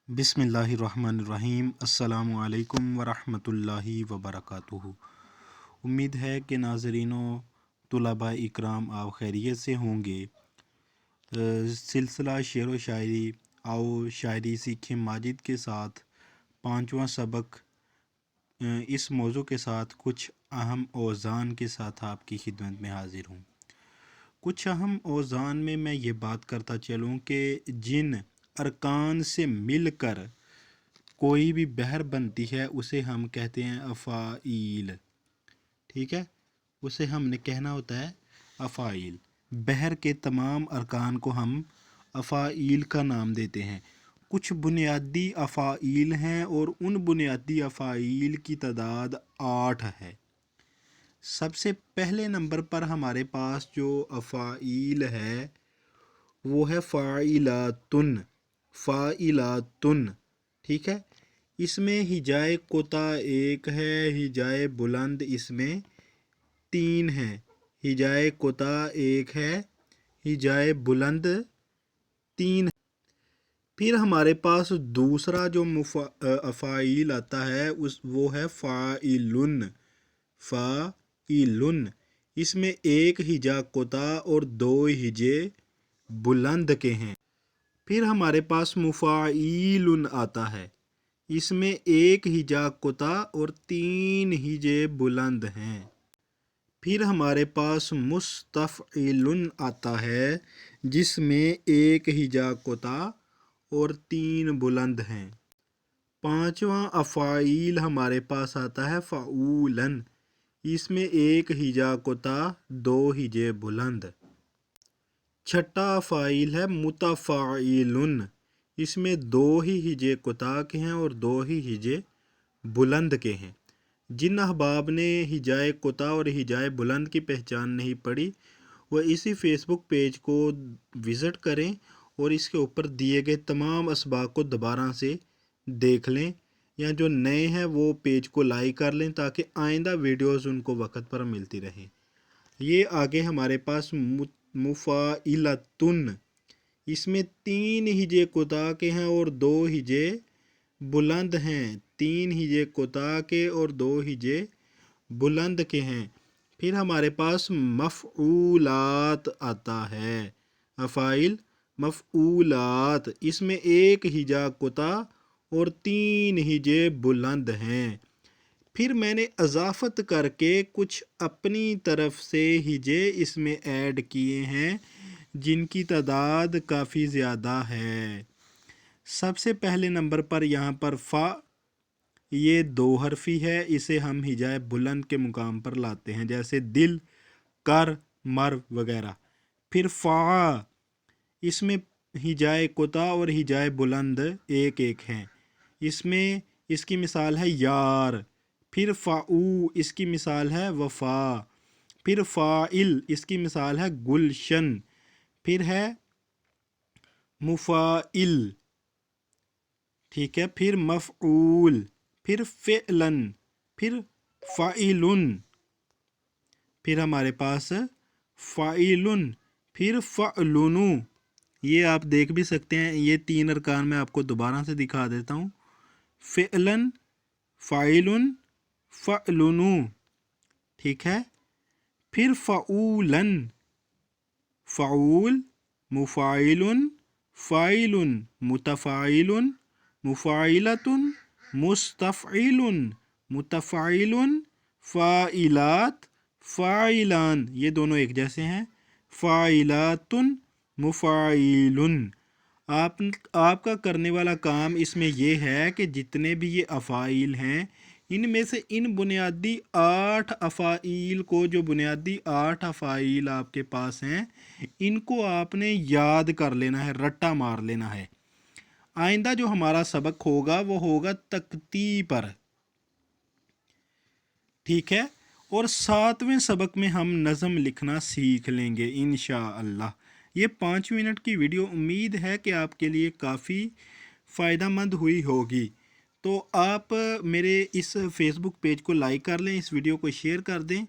बिस्मिल्लाहिर्रहमानिर्रहीम। अस्सलामु अलैकुम वरहमतुल्लाहि वबरकातुहू। उम्मीद है कि नाज़रीनों तुलबा इकराम आप खैरियत से होंगे। सिलसिला शेर व शायरी आओ शायरी सीखें माजिद के साथ पाँचवा सबक इस मौजू के साथ कुछ अहम औज़ान के साथ आपकी खिदमत में हाज़िर हूँ। कुछ अहम औज़ान में मैं ये बात करता चलूँ कि जिन अरकान से मिलकर कोई भी बहर बनती है उसे हम कहते हैं अफ़ाइल। ठीक है, उसे हमने कहना होता है अफ़ाइल। बहर के तमाम अरकान को हम अफ़ाइल का नाम देते हैं। कुछ बुनियादी अफ़ाइल हैं और उन बुनियादी अफ़ाइल की तादाद 8 है। सबसे पहले नंबर पर हमारे पास जो अफ़ाइल है वो है फ़ाइलातुन। फ़ाइलातुन, ठीक है। इसमें हिजाए कोता 1 है, हिजाए बुलंद इसमें 3 है। हिजाए कोता 1 है, हिजाए बुलंद 3। फिर हमारे पास दूसरा जो अफ़ाइल आता है वो है फ़ाइलुन। फ़ाइलुन, इसमें 1 हिजा कोता और 2 हिजे बुलंद के हैं। फिर हमारे पास मुफ़ाइलुन आता है, इसमें 1 हिजा कोता और 3 हिजे बुलंद हैं। फिर हमारे पास मुस्तफ़इलुन आता है, जिसमें 1 हिजा कोता और 3 बुलंद हैं। पांचवा अफ़ाइल हमारे पास आता है फ़ाऊलन। इसमें 1 हिजा कोता 2 हिजे बुलंद। छठा फ़ाइल है मुतफ़ाइलुन। इसमें 2 ही हिजे कोता के हैं और 2 ही हिजे बुलंद के हैं। जिन अहबाब ने हिजाए कोता और हिजाए बुलंद की पहचान नहीं पड़ी वह इसी फेसबुक पेज को विज़िट करें और इसके ऊपर दिए गए तमाम असबाब को दोबारा से देख लें, या जो नए हैं वो पेज को लाइक कर लें ताकि आइंदा वीडियोस उनको वक्त पर मिलती रहें। ये आगे हमारे पास मुफ़ाइलतुन। इसमें 3 हिजे कोता के हैं और 2 हिजे बुलंद हैं। 3 हिजे कोता के और 2 हिजे बुलंद के हैं। फिर हमारे पास मफ़ऊलात आता है। अफ़ाइल मफ़ऊलात, इसमें 1 हिजा कोता और 3 हिजे बुलंद हैं। फिर मैंने इजाफ़त करके कुछ अपनी तरफ से हिजे इसमें ऐड किए हैं जिनकी तादाद काफ़ी ज़्यादा है। सबसे पहले नंबर पर यहाँ पर फ़ा, ये 2 हरफ़ी है, इसे हम हिजाए बुलंद के मुकाम पर लाते हैं जैसे दिल, कर, मर वगैरह। फिर फ़ा, इसमें हिजाए कोता और हिजाए बुलंद 1-1 हैं। इसमें इसकी मिसाल है यार। फिर फ़ाऊ, इसकी मिसाल है वफ़ा। फिर फ़ाइल, इसकी मिसाल है गुलशन। फिर है मुफ़ाइल, ठीक है। फिर मफ़ऊल, फिर फ़िअलन, फिर फ़ाइलुन। फिर हमारे पास फ़ाइलुन, फिर फ़अलुनु। ये आप देख भी सकते हैं, ये 3 अरकान मैं आपको दोबारा से दिखा देता हूँ। फ़िअलन, फ़ाइलुन, फ़अलुनु, ठीक है। फिर फ़ऊलन, फ़ऊल, मुफ़ाइलुन, फ़ाइलुन, मुतफ़ाइलुन, मुफ़ाइलतुन, मुस्तफ़इलुन, मुतफ़ाइलुन, फ़ाइलात, फ़ाइलान, ये दोनों एक जैसे हैं। फ़ाइलातुन, मुफ़ाइलुन। आपका करने वाला काम इसमें यह है कि जितने भी ये अफ़ाइल हैं इनमें से इन बुनियादी 8 अफ़ाइल को, जो बुनियादी 8 अफ़ाइल आपके पास हैं, इनको आपने याद कर लेना है, रट्टा मार लेना है। आइंदा जो हमारा सबक होगा वो होगा तख्ती पर, ठीक है। और 7वें सबक में हम नज़म लिखना सीख लेंगे इंशाअल्लाह। ये 5 मिनट की वीडियो उम्मीद है कि आपके लिए काफ़ी फ़ायदेमंद हुई होगी। तो आप मेरे इस फेसबुक पेज को लाइक कर लें, इस वीडियो को शेयर कर दें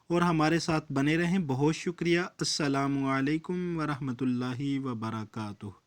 और हमारे साथ बने रहें। बहुत शुक्रिया। अस्सलामु अलैकुम वरहमतुल्लाहि वबरकातुहू।